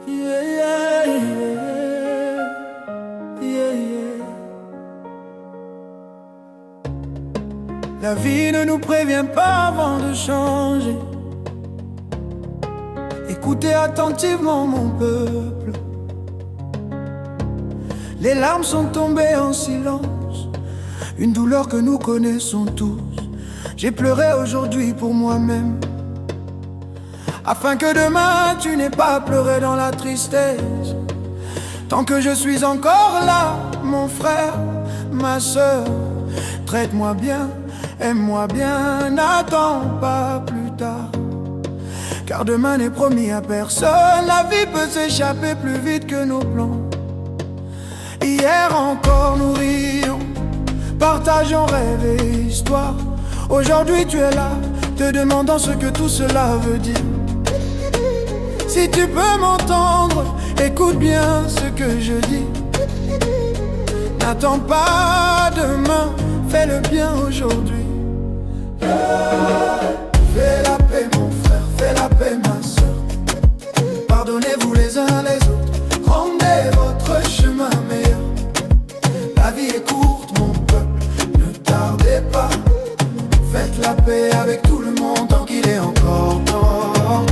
Yeah, yeah, yeah. Yeah, yeah. La vie ne nous prévient pas avant de changer. Écoutez attentivement mon peuple. Les larmes sont tombées en silence, une douleur que nous connaissons tous. J'ai pleuré aujourd'hui pour moi-même, afin que demain tu n'aies pas à pleurer dans la tristesse. Tant que je suis encore là, mon frère, ma soeur, traite-moi bien, aime-moi bien, n'attends pas plus tard. Car demain n'est promis à personne, la vie peut s'échapper plus vite que nos plans. Hier encore nous rions, partageons rêves et histoires. Aujourd'hui tu es là, te demandant ce que tout cela veut dire. Si tu peux m'entendre, écoute bien ce que je dis. N'attends pas demain, fais le bien aujourd'hui. Fais la paix mon frère, fais la paix ma soeur. Pardonnez-vous les uns les autres, rendez votre chemin meilleur. La vie est courte mon peuple, ne tardez pas. Faites la paix avec tout le monde tant qu'il est encore temps.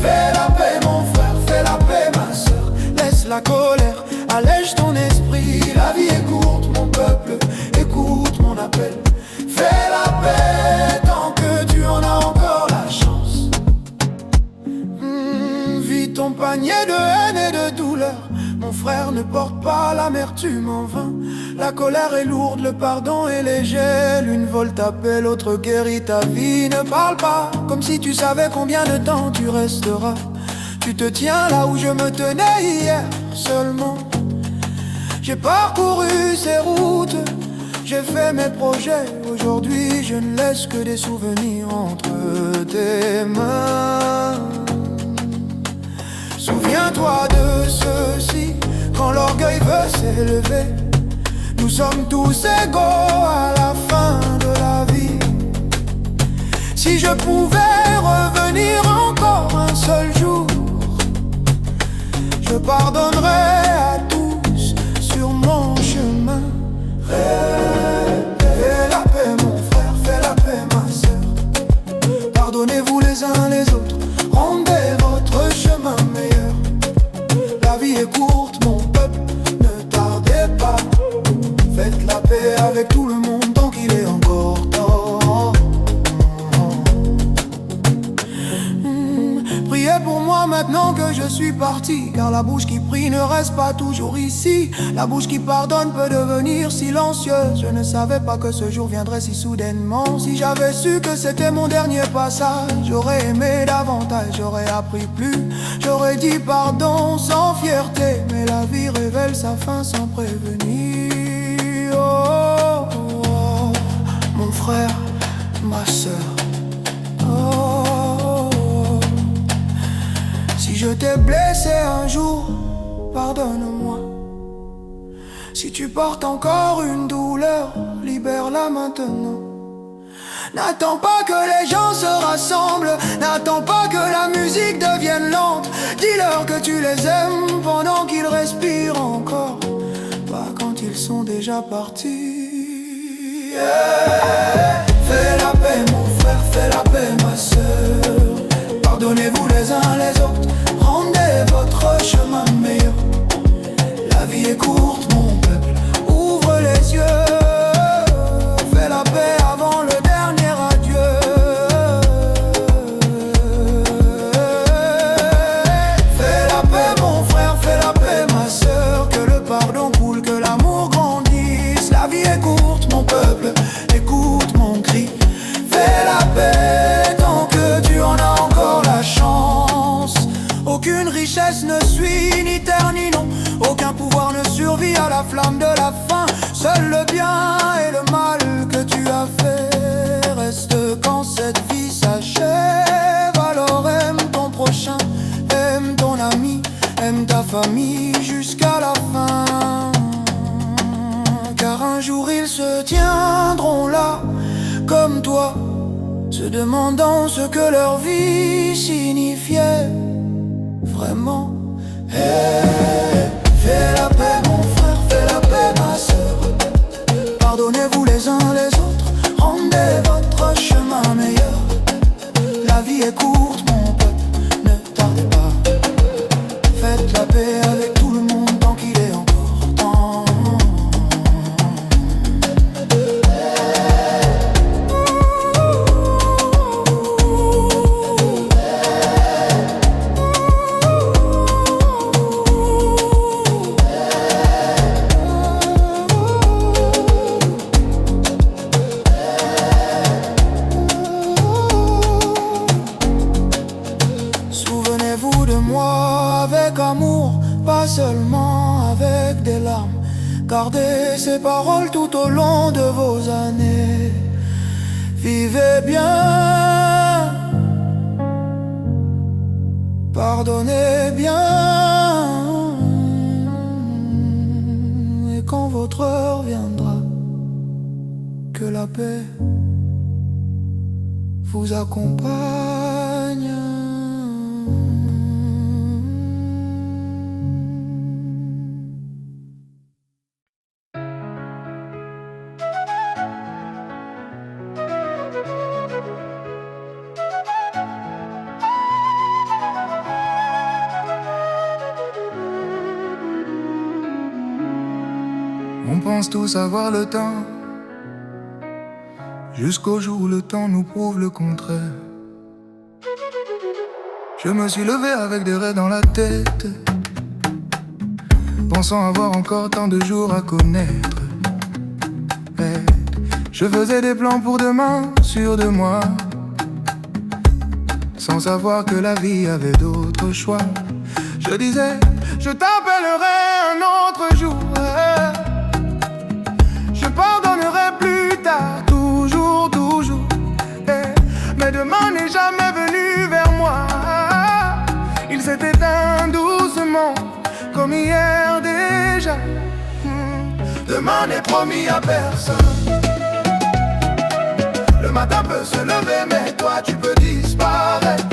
Fais la paix mon frère, fais la paix ma soeur. Laisse la colère, allège ton esprit. La vie est courte mon peuple, écoute mon appel. Fais la paix tant que tu en as encore la chance. Vis ton panier de haine et de douleur. Mon frère, ne porte pas l'amertume en vain. La colère est lourde, le pardon est léger. L'une vole ta paix, l'autre guérit ta vie. Ne parle pas comme si tu savais combien de temps tu resteras. Tu te tiens là où je me tenais hier seulement. J'ai parcouru ces routes, j'ai fait mes projets. Aujourd'hui je ne laisse que des souvenirs entre tes mains. Souviens-toi de ceci, quand l'orgueil veut s'élever. Nous sommes tous égaux à la fin de la vie. Si je pouvais revenir encore un seul jour, je pardonnerais à tous sur mon chemin. Fais la paix mon frère, fais la paix ma soeur. Pardonnez-vous les uns les autres, rendez votre chemin meilleur. La vie est courte mon peuple, ne tardez pas. Faites la paix avec tout le monde tant qu'il est encore temps. Priez pour moi maintenant que je suis parti, car la bouche qui prie ne reste pas toujours ici. La bouche qui pardonne peut devenir silencieuse. Je ne savais pas que ce jour viendrait si soudainement. Si j'avais su que c'était mon dernier passage, j'aurais aimé davantage, j'aurais appris plus. J'aurais dit pardon sans fierté, mais la vie révèle sa fin sans prévenir. Oh, oh, oh, mon frère, ma soeur. Oh, oh, si je t'ai blessé un jour, pardonne-moi. Si tu portes encore une douleur, libère-la maintenant. N'attends pas que les gens se rassemblent, n'attends pas que la musique devienne lente. Dis-leur que tu les aimes pendant qu'ils respirent encore, pas quand ils sont déjà partis. Fais la paix mon frère, fais la paix ma soeur. Pardonnez-vous les uns les autres, rendez votre chemin meilleur. La vie est courte mon peuple, ouvre les yeux. Fais la paix avant le dernier adieu. Fais la paix mon frère, fais la paix ma soeur. Que le pardon coule, que l'amour grandisse. La vie est courte mon peuple, écoute demandant ce que leur vie signifiait vraiment. Hey, fais la paix mon frère, fais la paix ma sœur. Pardonnez-vous les uns les autres, rendez votre chemin meilleur. La vie est courte mon peuple, ne tardez pas. Faites la paix avec tout le monde tant qu'il est encore temps. Souvenez-vous de moi avec amour, pas seulement avec des larmes. Gardez ces paroles tout au long de vos années. Vivez bien, pardonnez bien. Et quand votre heure viendra, que la paix vous accompagne. On pense tous avoir le temps, jusqu'au jour où le temps nous prouve le contraire. Je me suis levé avec des rêves dans la tête, pensant avoir encore tant de jours à connaître. Mais je faisais des plans pour demain, sûr de moi, sans savoir que la vie avait d'autres choix. Je disais, je t'appellerai un autre jour, je pardonnerai plus tard, toujours, toujours. Mais demain n'est jamais venu vers moi. Il s'est éteint doucement, comme hier déjà. Demain n'est promis à personne. Le matin peut se lever, mais toi tu peux disparaître.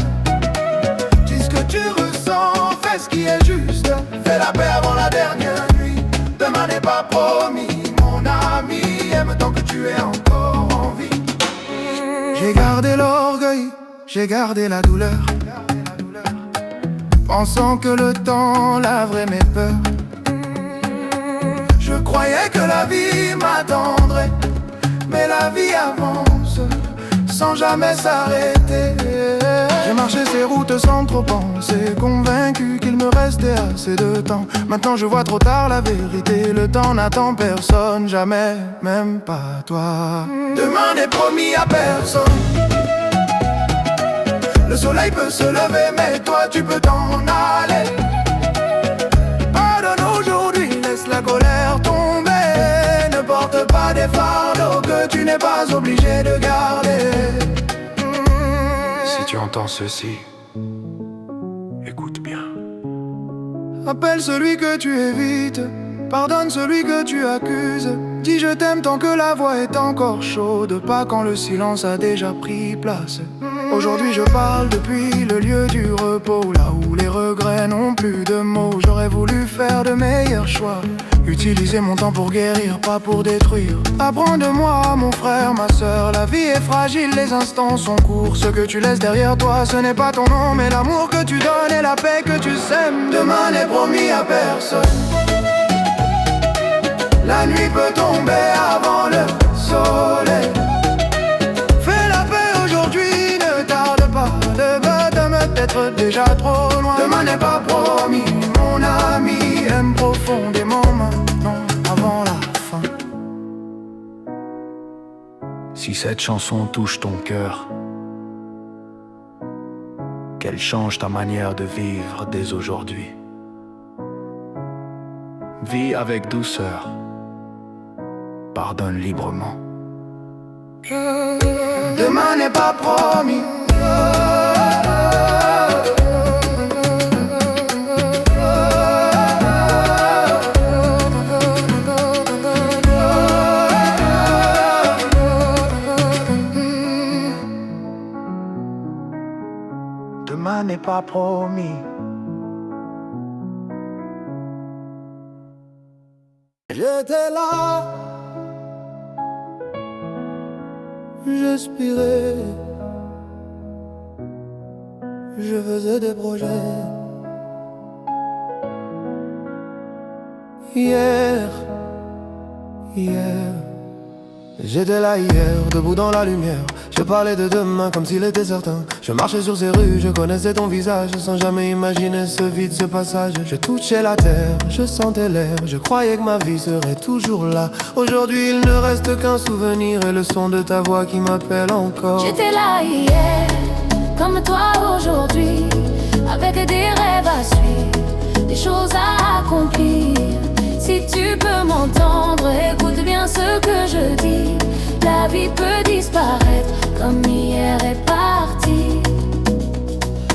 Dis ce que tu ressens, fais ce qui est juste. Fais la paix avant la dernière nuit. Demain n'est pas promis, mon ami. Aime tant que tu es encore en vie. J'ai gardé l'orgueil, j'ai gardé la douleur, pensant que le temps laverait mes peurs. Je croyais que la vie m'attendrait, mais la vie avance sans jamais s'arrêter. J'ai marché ces routes sans trop penser, convaincu qu'il me restait assez de temps. Maintenant je vois trop tard la vérité, le temps n'attend personne, jamais, même pas toi. Demain n'est promis à personne. Le soleil peut se lever, mais toi tu peux t'en aller. Pardonne aujourd'hui, laisse la colère tomber. Ne porte pas des fardeaux que tu n'es pas obligé de garder. Si tu entends ceci, écoute bien. Appelle celui que tu évites, pardonne celui que tu accuses. Dis je t'aime tant que la voix est encore chaude, pas quand le silence a déjà pris place. Aujourd'hui je parle depuis le lieu du repos, là où les regrets n'ont plus de mots. J'aurais voulu faire de meilleurs choix, utiliser mon temps pour guérir, pas pour détruire. Apprends de moi mon frère, ma sœur, la vie est fragile, les instants sont courts. Ce que tu laisses derrière toi, ce n'est pas ton nom, mais l'amour que tu donnes et la paix que tu sèmes. Demain n'est promis à personne. La nuit peut tomber avant le soleil. Fais la paix aujourd'hui, ne tarde pas. Demain peut-être déjà trop loin. Demain n'est pas promis, mon ami. Aime profondément maintenant, avant la fin. Si cette chanson touche ton cœur, qu'elle change ta manière de vivre dès aujourd'hui. Vis avec douceur, pardonne librement. Demain n'est pas promis. demain n'est pas promis. J'étais là, j'aspirais, je faisais des projets. Hier, j'étais là hier, debout dans la lumière. Je parlais de demain comme s'il était certain. Je marchais sur ces rues, je connaissais ton visage, sans jamais imaginer ce vide, ce passage. Je touchais la terre, je sentais l'air, je croyais que ma vie serait toujours là. Aujourd'hui il ne reste qu'un souvenir et le son de ta voix qui m'appelle encore. J'étais là hier, comme toi aujourd'hui, avec des rêves à suivre, des choses à accomplir. Si tu peux m'entendre, écoute bien ce que je dis. La vie peut disparaître comme hier est parti.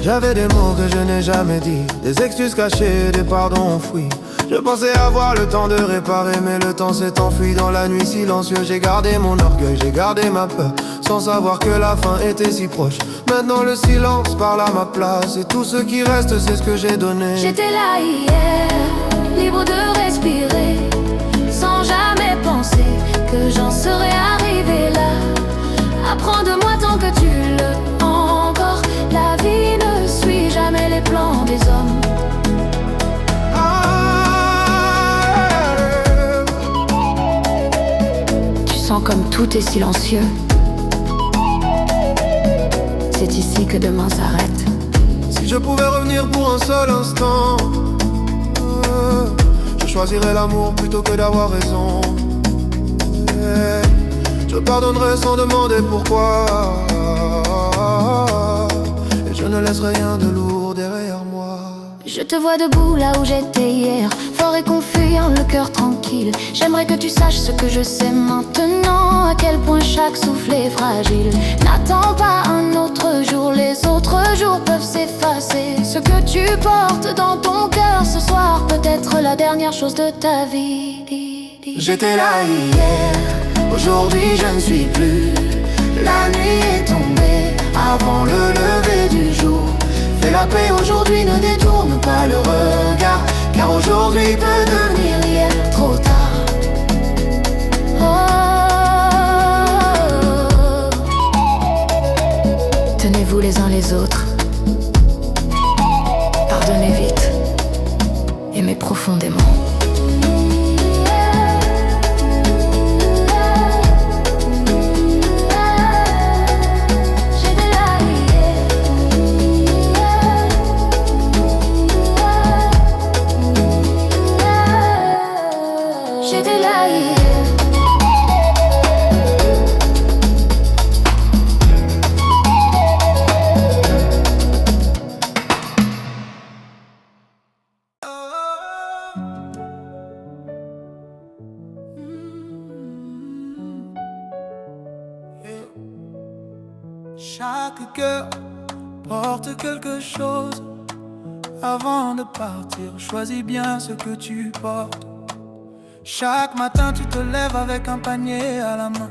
J'avais des mots que je n'ai jamais dit, des excuses cachées, des pardons enfouis. Je pensais avoir le temps de réparer, mais le temps s'est enfui dans la nuit silencieuse. J'ai gardé mon orgueil, j'ai gardé ma peur, sans savoir que la fin était si proche. Maintenant le silence parle à ma place, et tout ce qui reste c'est ce que j'ai donné. J'étais là hier, libre de respirer, sans jamais penser que j'en serais arrivé là. Apprends de moi tant que tu le encore. La vie ne suit jamais les plans des hommes. Tu sens comme tout est silencieux. C'est ici que demain s'arrête. Si je pouvais revenir pour un seul instant, je choisirais l'amour plutôt que d'avoir raison. Je pardonnerai sans demander pourquoi, et je ne laisserai rien de lourd derrière moi. Je te vois debout là où j'étais hier, fort et confiant, le cœur tranquille. J'aimerais que tu saches ce que je sais maintenant, à quel point chaque souffle est fragile. N'attends pas un autre jour, les autres jours peuvent s'effacer. Ce que tu portes dans ton cœur ce soir peut être la dernière chose de ta vie. J'étais là hier, aujourd'hui je ne suis plus. La nuit est tombée avant le lever du jour. Fais la paix aujourd'hui, ne détourne pas le regard, car aujourd'hui peut devenir hier trop tard. Oh. Tenez-vous les uns les autres. Pardonnez vite. Aimez profondément. J'étais là hier. Chaque cœur porte quelque chose. Avant de partir, choisis bien ce que tu portes. Chaque matin tu te lèves avec un panier à la main.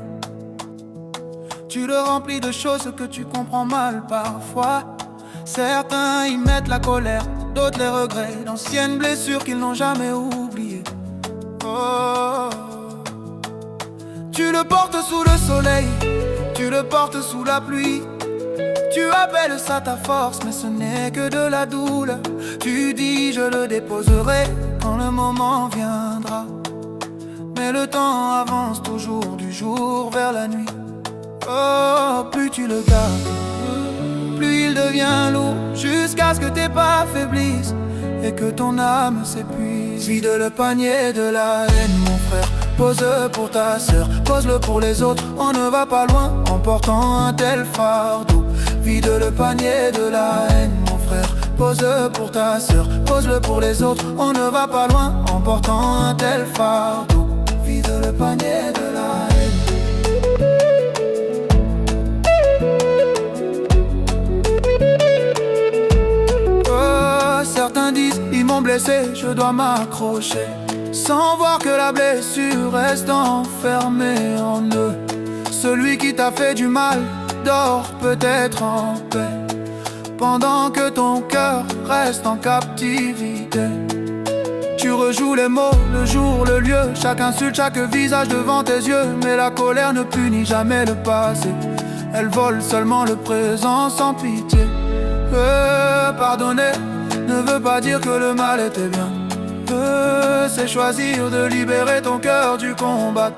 Tu le remplis de choses que tu comprends mal parfois. Certains y mettent la colère, d'autres les regrets, d'anciennes blessures qu'ils n'ont jamais oubliées. Oh. Tu le portes sous le soleil, tu le portes sous la pluie. Tu appelles ça ta force, mais ce n'est que de la douleur. Tu dis je le déposerai quand le moment viendra. Mais le temps avance toujours du jour vers la nuit. Oh, plus tu le gardes, plus il devient lourd, jusqu'à ce que tes pas faiblissent et que ton âme s'épuise. Vide le panier de la haine, mon frère, pose-le pour ta sœur, pose-le pour les autres. On ne va pas loin en portant un tel fardeau. Vide le panier de la haine, mon frère, pose-le pour ta sœur, pose-le pour les autres. On ne va pas loin en portant un tel fardeau. Vide le panier de la haine. Oh, certains disent, ils m'ont blessé, je dois m'accrocher, sans voir que la blessure reste enfermée en eux. Celui qui t'a fait du mal dort peut-être en paix. pendant que ton cœur reste en captivité. Tu rejoues les mots, le jour, le lieu, chaque insulte, chaque visage devant tes yeux. Mais la colère ne punit jamais le passé, elle vole seulement le présent sans pitié. Pardonner ne veut pas dire que le mal était bien. C'est choisir de libérer ton cœur du combat.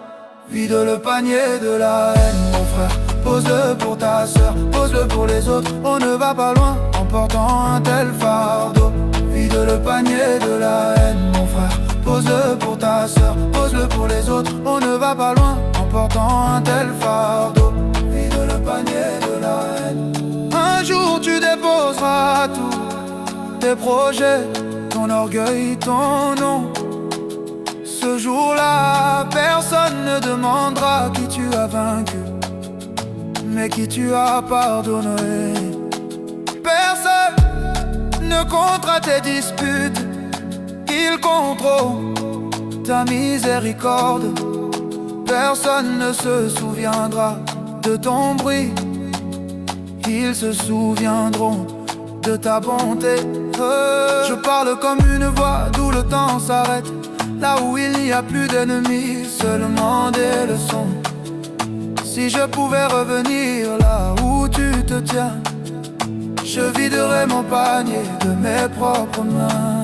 Vide le panier de la haine, mon frère. Pose-le pour ta soeur, pose-le pour les autres. On ne va pas loin en portant un tel fardeau. Vide le panier de la haine, mon frère. Pose-le pour ta soeur, pose-le pour les autres. On ne va pas loin en portant un tel fardeau. Vide le panier de la haine. Un jour tu déposeras tous tes projets, ton orgueil, ton nom. Ce jour-là, personne ne demandera qui tu as vaincu, mais qui tu as pardonné. Personne ne comptera tes disputes, ils compteront ta miséricorde. Personne ne se souviendra de ton bruit, ils se souviendront de ta bonté. Je parle comme une voix d'où le temps s'arrête, là où il n'y a plus d'ennemis, seulement des leçons. Si je pouvais revenir là où tu te tiens, je viderais mon panier de mes propres mains.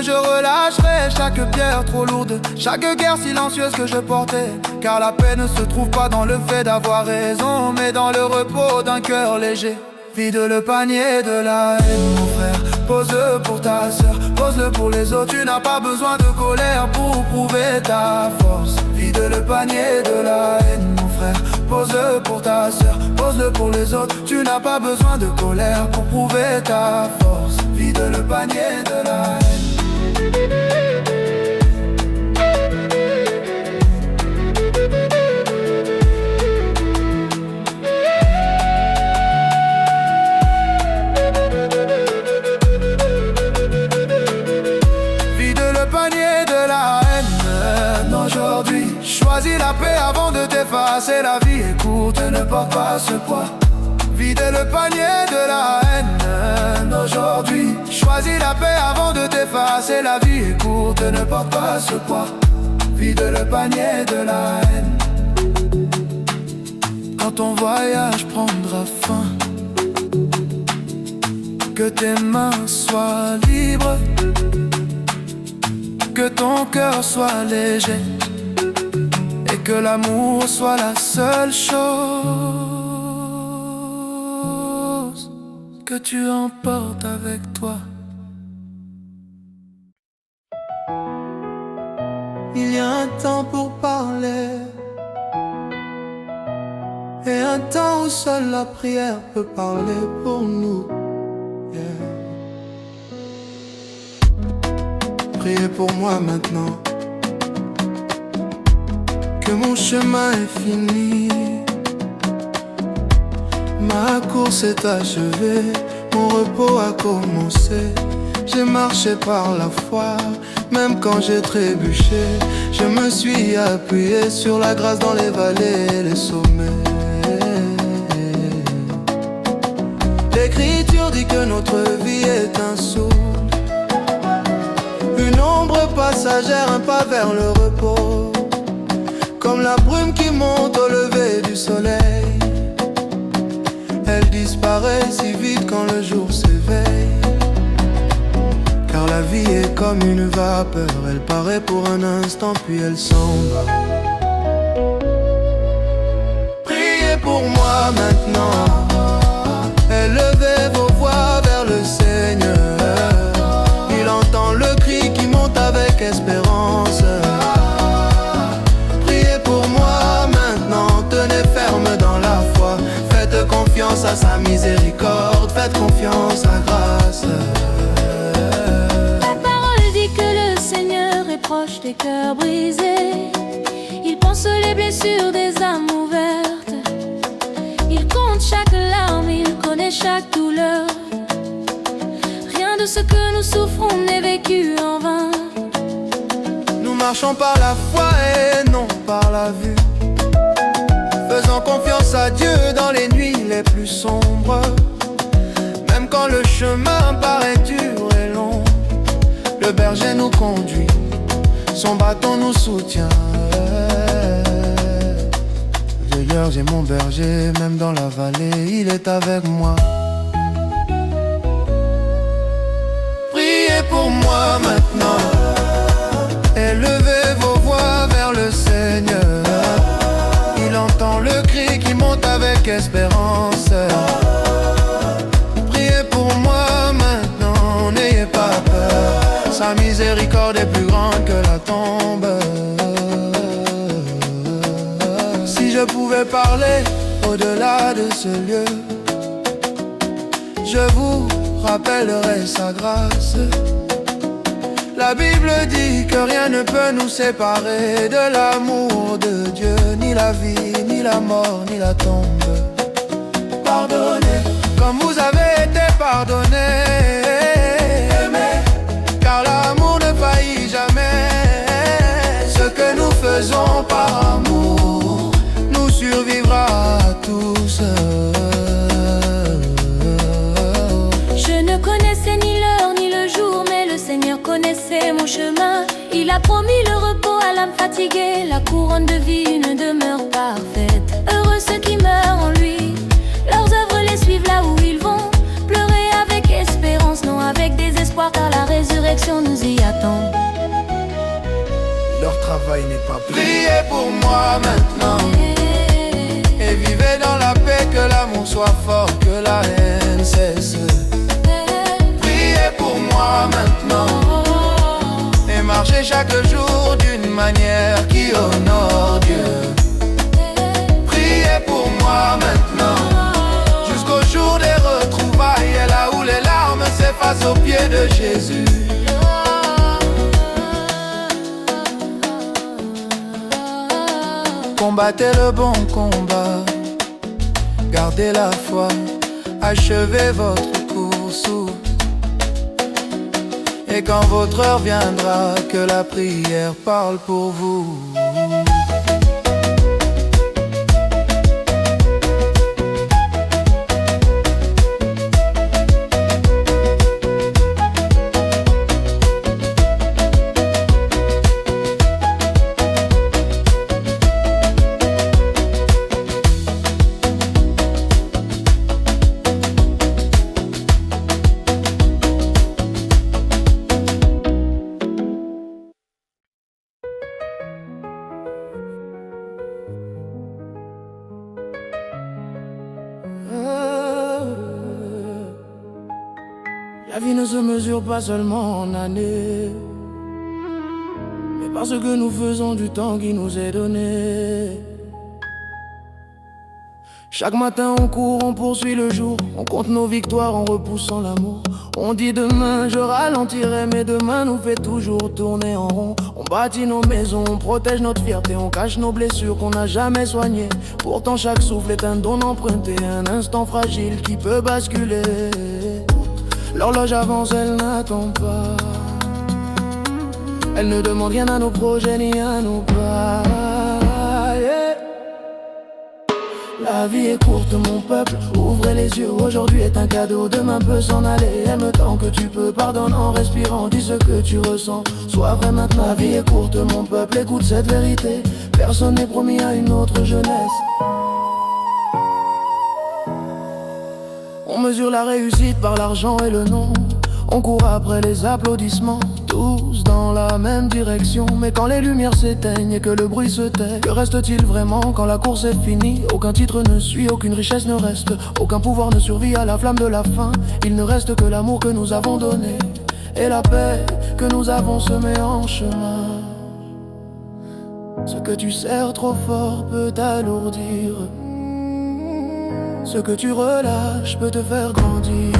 Je relâcherai chaque pierre trop lourde, chaque guerre silencieuse que je portais. Car la paix ne se trouve pas dans le fait d'avoir raison, mais dans le repos d'un cœur léger. Vide le panier de la haine, mon frère. Pose-le pour ta soeur, pose-le pour les autres. Tu n'as pas besoin de colère pour prouver ta force. Vide le panier de la haine, mon frère. Pose-le pour ta soeur, pose-le pour les autres. Tu n'as pas besoin de colère pour prouver ta force. Vide le panier de la haine. Choisis la paix avant de t'effacer. La vie est courte, ne porte pas ce poids. Vide le panier de la haine aujourd'hui. Choisis la paix avant de t'effacer. La vie est courte, ne porte pas ce poids. Vide le panier de la haine. Quand ton voyage prendra fin, que tes mains soient libres, que ton cœur soit léger, et que l'amour soit la seule chose que tu emportes avec toi. Il y a un temps pour parler et un temps où seule la prière peut parler pour nous. Yeah. Priez pour moi maintenant, que mon chemin est fini. Ma course est achevée, mon repos a commencé. J'ai marché par la foi, même quand j'ai trébuché. Je me suis appuyé sur la grâce dans les vallées et les sommets. L'écriture dit que notre vie est un souffle, une ombre passagère, un pas vers le repos. Comme la brume qui monte au lever du soleil, elle disparaît si vite quand le jour s'éveille. Car la vie est comme une vapeur, elle paraît pour un instant puis elle s'en va. Priez pour moi maintenant, élevez vos voix vers le Seigneur. Il entend le cri qui monte avec espérance. Confiance à sa miséricorde, faites confiance à grâce. La parole dit que le Seigneur est proche des cœurs brisés. Il pense les blessures des âmes ouvertes. Il compte chaque larme, il connaît chaque douleur. Rien de ce que nous souffrons n'est vécu en vain. Nous marchons par la foi et non par la vue, faisons confiance à Dieu dans les nuits les plus sombres. chemin paraît dur et long. Le berger nous conduit, son bâton nous soutient. D'ailleurs j'ai mon berger, même dans la vallée, il est avec moi. Priez pour moi maintenant, élevez vos voix vers le Seigneur. Il entend le cri qui monte avec espérance. Priez pour moi maintenant, n'ayez pas peur. Sa miséricorde est plus grande que la tombe. Si je pouvais parler au-delà de ce lieu, je vous rappellerai sa grâce. La Bible dit que rien ne peut nous séparer de l'amour de Dieu, ni la vie, ni la mort, ni la tombe. Pardonnez comme vous avez été pardonné. Aimez, car l'amour ne faillit jamais. Ce que nous faisons par amour nous survivra à tous. Je ne connaissais ni l'heure ni le jour, mais le Seigneur connaissait mon chemin. Il a promis le repos à l'âme fatiguée, la couronne de vie, une demeure parfaite. Heureux ceux qui meurent en lui, leurs œuvres les suivent là où ils vont. Pleurer avec espérance, non avec désespoir, car la résurrection nous y attend. Leur travail n'est pas plié. Priez pour moi maintenant, et vivez dans la paix, que l'amour soit fort, que la haine cesse. Priez pour moi maintenant, et marchez chaque jour d'une manière qui honore Dieu. Priez pour moi maintenant, jusqu'au jour des retrouvailles, et là où les larmes s'effacent aux pieds de Jésus. Combattez le bon combat, gardez la foi, achevez votre course. Et quand votre heure viendra, que la prière parle pour vous. La vie ne se mesure pas seulement en années, mais par ce que nous faisons du temps qui nous est donné. Chaque matin on court, on poursuit le jour, on compte nos victoires en repoussant l'amour. On dit demain je ralentirai, mais demain nous fait toujours tourner en rond. On bâtit nos maisons, on protège notre fierté, on cache nos blessures qu'on n'a jamais soignées. Pourtant chaque souffle est un don emprunté, un instant fragile qui peut basculer. L'horloge avance, elle n'attend pas. Elle ne demande rien à nos projets ni à nos pas. Yeah. La vie est courte mon peuple, ouvrez les yeux, aujourd'hui est un cadeau, demain peut s'en aller. Aime tant que tu peux, pardonne en respirant, dis ce que tu ressens, sois vrai maintenant. La vie est courte mon peuple, écoute cette vérité, personne n'est promis à une autre jeunesse. On mesure la réussite par l'argent et le nom, on court après les applaudissements, tous dans la même direction. Mais quand les lumières s'éteignent et que le bruit se tait, que reste-t-il vraiment quand la course est finie? Aucun titre ne suit, aucune richesse ne reste, aucun pouvoir ne survit à la flamme de la faim. Il ne reste que l'amour que nous avons donné et la paix que nous avons semée en chemin. Ce que tu serres trop fort peut t'alourdir, ce que tu relâches peut te faire grandir.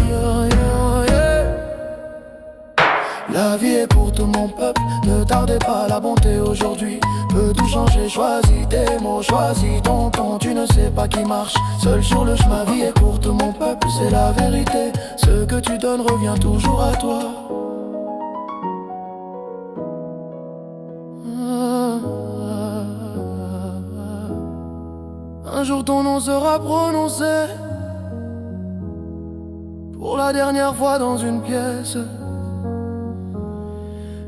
La vie est courte mon peuple, ne tardez pas, la bonté aujourd'hui peut tout changer. Choisis tes mots, choisis ton ton, tu ne sais pas qui marche seul sur le chemin. La vie est courte mon peuple, c'est la vérité, ce que tu donnes revient toujours à toi. Un jour ton nom sera prononcé pour la dernière fois dans une pièce.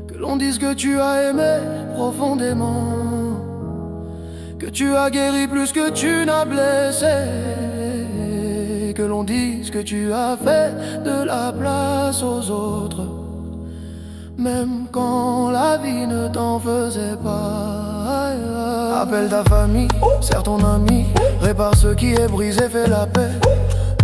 Que l'on dise que tu as aimé profondément, que tu as guéri plus que tu n'as blessé, que l'on dise que tu as fait de la place aux autres, même quand la vie ne t'en faisait pas. Appelle ta famille, serre ton ami, répare ce qui est brisé, fais la paix.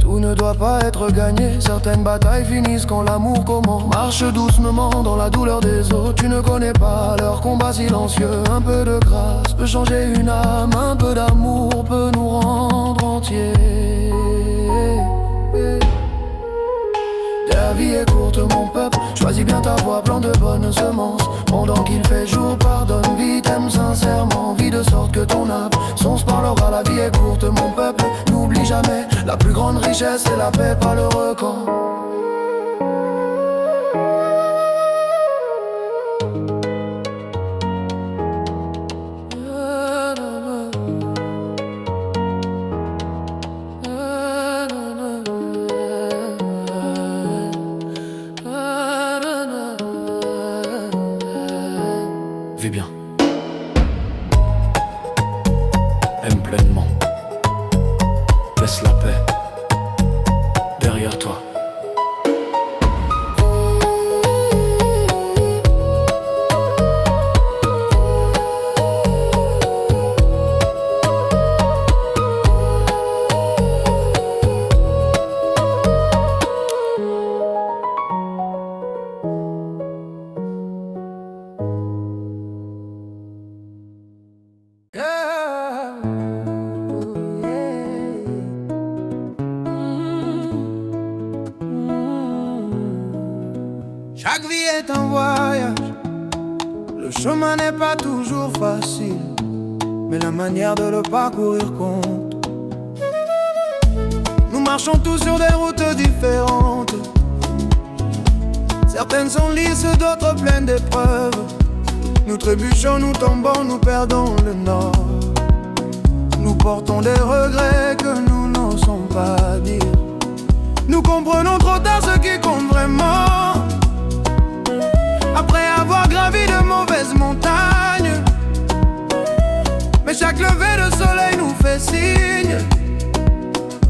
Tout ne doit pas être gagné, certaines batailles finissent quand l'amour commence. Marche doucement dans la douleur des autres, tu ne connais pas leur combat silencieux. Un peu de grâce peut changer une âme, un peu d'amour peut nous rendre entiers. La vie est courte mon peuple, choisis bien ta voie, plan de bonnes semences. Pendant qu'il fait jour, pardonne vite, aime sincèrement, vis de sorte que ton âme son se parlera. La vie est courte mon peuple, n'oublie jamais, la plus grande richesse c'est la paix, pas le record. Vis bien. Aime pleinement. Laisse la paix derrière toi. Chaque vie est un voyage, le chemin n'est pas toujours facile, mais la manière de le parcourir compte. Nous marchons tous sur des routes différentes, certaines sont lisses, d'autres pleines d'épreuves. Nous trébuchons, nous tombons, nous perdons le nord. Nous portons des regrets que nous n'osons pas dire. Nous comprenons trop tard ce qui compte vraiment, après avoir gravi de mauvaises montagnes. Mais chaque lever de soleil nous fait signe,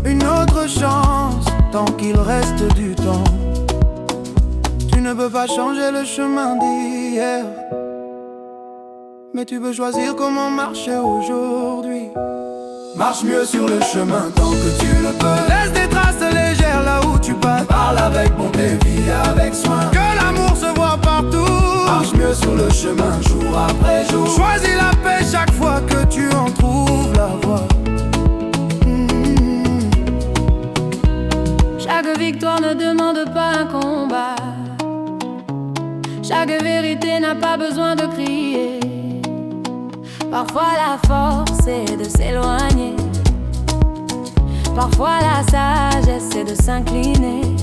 une autre chance tant qu'il reste du temps. Tu ne peux pas changer le chemin d'hier, mais tu peux choisir comment marcher aujourd'hui. Marche mieux sur le chemin tant que tu le peux. Laisse des traces légères là où tu passes. Parle avec bonté, vis avec soin, que l'amour se voit partout. Marche mieux sur le chemin jour après jour. Choisis la paix chaque fois que tu en trouves la voie. Chaque victoire ne demande pas un combat. Chaque vérité n'a pas besoin de crier. Parfois la force est de s'éloigner, parfois la sagesse est de s'incliner.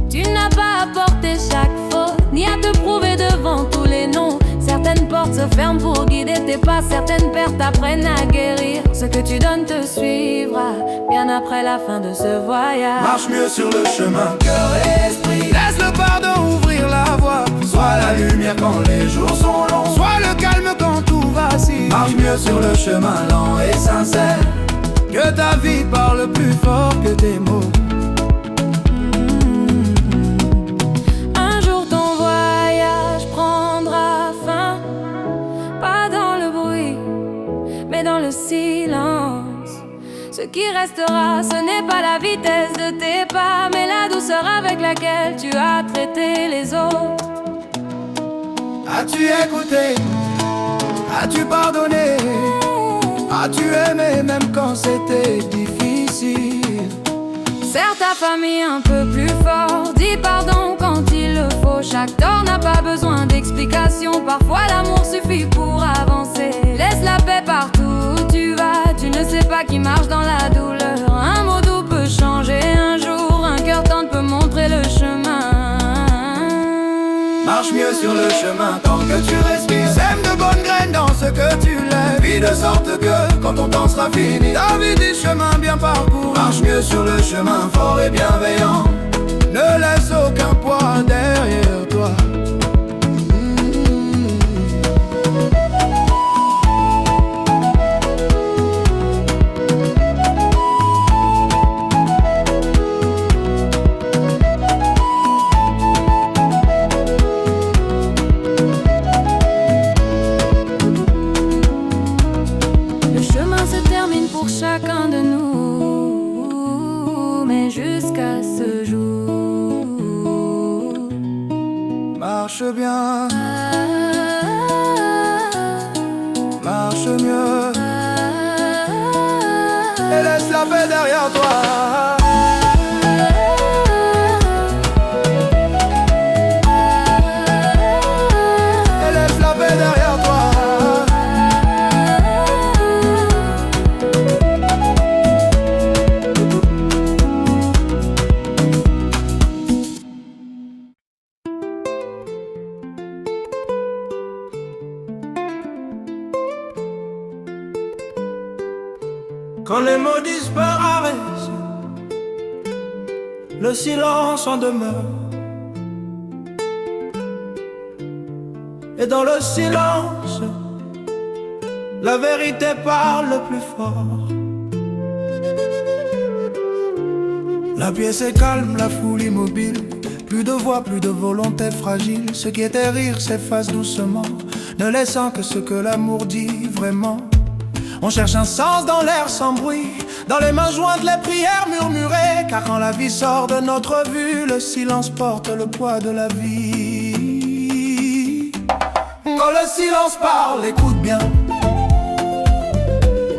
Tu n'as pas à porter chaque faute, ni à te prouver devant tous les noms. Certaines portes se ferment pour guider tes pas, certaines pertes t'apprennent à guérir. Ce que tu donnes te suivra, bien après la fin de ce voyage. Marche mieux sur le chemin, cœur et esprit. Laisse le pardon ouvrir la voie. Sois la lumière quand les jours sont longs, sois le calme quand tout vacille. Marche mieux sur le chemin lent et sincère, que ta vie parle plus fort que tes mots. Un jour ton voyage prendra fin, pas dans le bruit, mais dans le silence. Ce qui restera, ce n'est pas la vitesse de tes pas, mais la douceur avec laquelle tu as traité les autres. As-tu écouté? As-tu pardonné? As-tu aimé même quand c'était difficile? Serre ta famille un peu plus fort, dis pardon quand il le faut. Chaque tort n'a pas besoin d'explication, parfois l'amour suffit pour avancer. Laisse la paix partout où tu vas, tu ne sais pas qui marche dans la douleur. Un mot doux peut changer un jour, un cœur tendre peut montrer le chemin. Marche mieux sur le chemin tant que tu respires. Sème de bonnes graines dans ce ce que tu lèves. Vis de sorte que, quand ton temps sera fini, ta vie du chemin bien parcouru, marche mieux sur le chemin fort et bienveillant. Ne laisse aucun poids derrière toi. Le chemin se termine pour chacun de nous, mais jusqu'à ce jour, marche bien, marche mieux, et laisse la paix derrière toi. Et laisse la paix derrière toi. Quand les mots disparaissent, le silence en demeure. Et dans le silence, la vérité parle le plus fort. La pièce est calme, la foule immobile. Plus de voix, plus de volonté fragile. Ce qui était rire s'efface doucement, ne laissant que ce que l'amour dit vraiment. On cherche un sens dans l'air sans bruit, dans les mains jointes les prières murmurées. Car quand la vie sort de notre vue, le silence porte le poids de la vie. Quand le silence parle, écoute bien.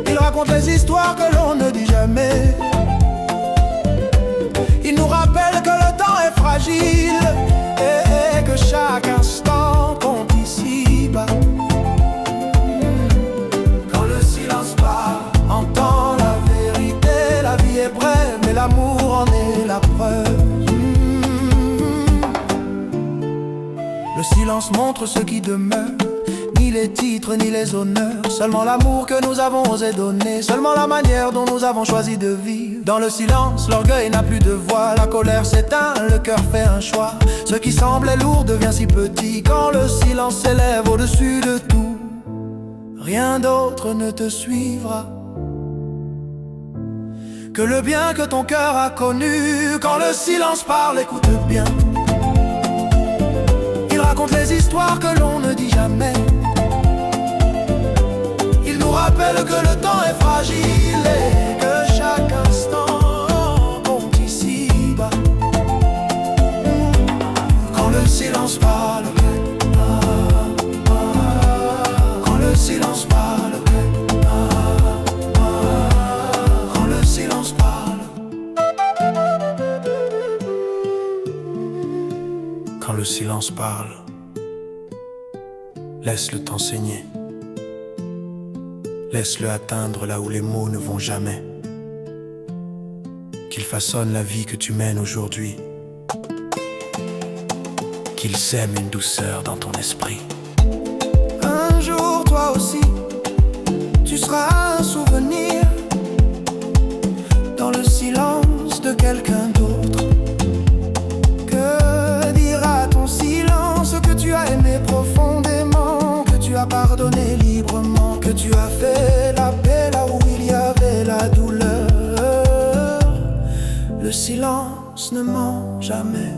Il raconte les histoires que l'on ne dit jamais. Il nous rappelle que le temps est fragile et que chaque instant compte ici-bas. Entends la vérité, la vie est brève, mais l'amour en est la preuve. Le silence montre ce qui demeure, ni les titres ni les honneurs, seulement l'amour que nous avons osé donner, seulement la manière dont nous avons choisi de vivre. Dans le silence, l'orgueil n'a plus de voix, la colère s'éteint, le cœur fait un choix. Ce qui semblait lourd devient si petit quand le silence s'élève au-dessus de tout. Rien d'autre ne te suivra que le bien que ton cœur a connu. Quand le silence parle, écoute bien. Il raconte les histoires que l'on ne dit jamais. Il nous rappelle que le temps est fragile et que chaque instant compte ici-bas. Quand le silence parle, quand le silence parle, quand le silence parle, laisse-le t'enseigner. Laisse-le atteindre là où les mots ne vont jamais. Qu'il façonne la vie que tu mènes aujourd'hui. Qu'il sème une douceur dans ton esprit. Un jour, toi aussi, tu seras un souvenir dans le silence de quelqu'un d'autre. Que dira ton silence que tu as aimé profondément, que tu as pardonné librement, que tu as fait la paix là où il y avait la douleur. Le silence ne ment jamais.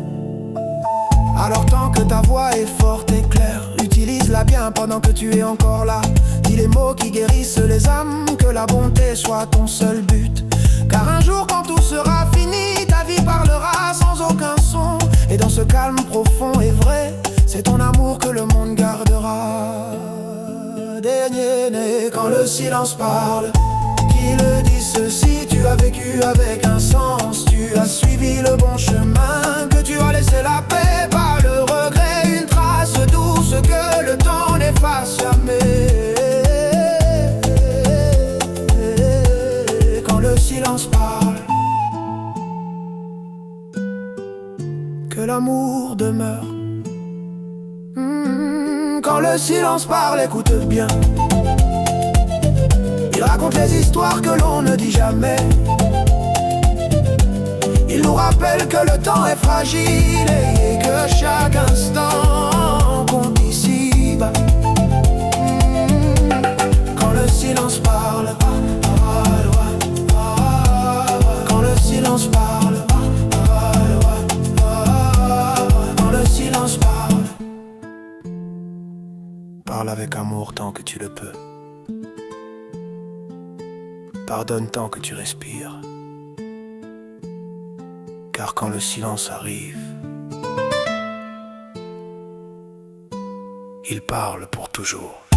Alors tant que ta voix est forte et claire, utilise-la bien pendant que tu es encore là. Dis les mots qui guérissent les âmes, que la bonté soit ton seul but. Car un jour quand tout sera fini, ta vie parlera sans aucun son. Et dans ce calme profond et vrai, c'est ton amour que le monde gardera. Quand le silence parle, qu'il dise ceci, tu as vécu avec un sens. Tu as suivi le bon chemin, que tu as laissé la paix, pas le regret, une trace douce que le temps n'efface jamais. Quand le silence parle, que l'amour demeure. Quand le silence parle, écoute bien. raconte les histoires que l'on ne dit jamais. Il nous rappelle que le temps est fragile et que chaque instant compte ici-bas. Quand le silence parle, quand le silence parle, quand le silence parle, parle avec amour tant que tu le peux. Pardonne tant que tu respires. Car quand le silence arrive, il parle pour toujours.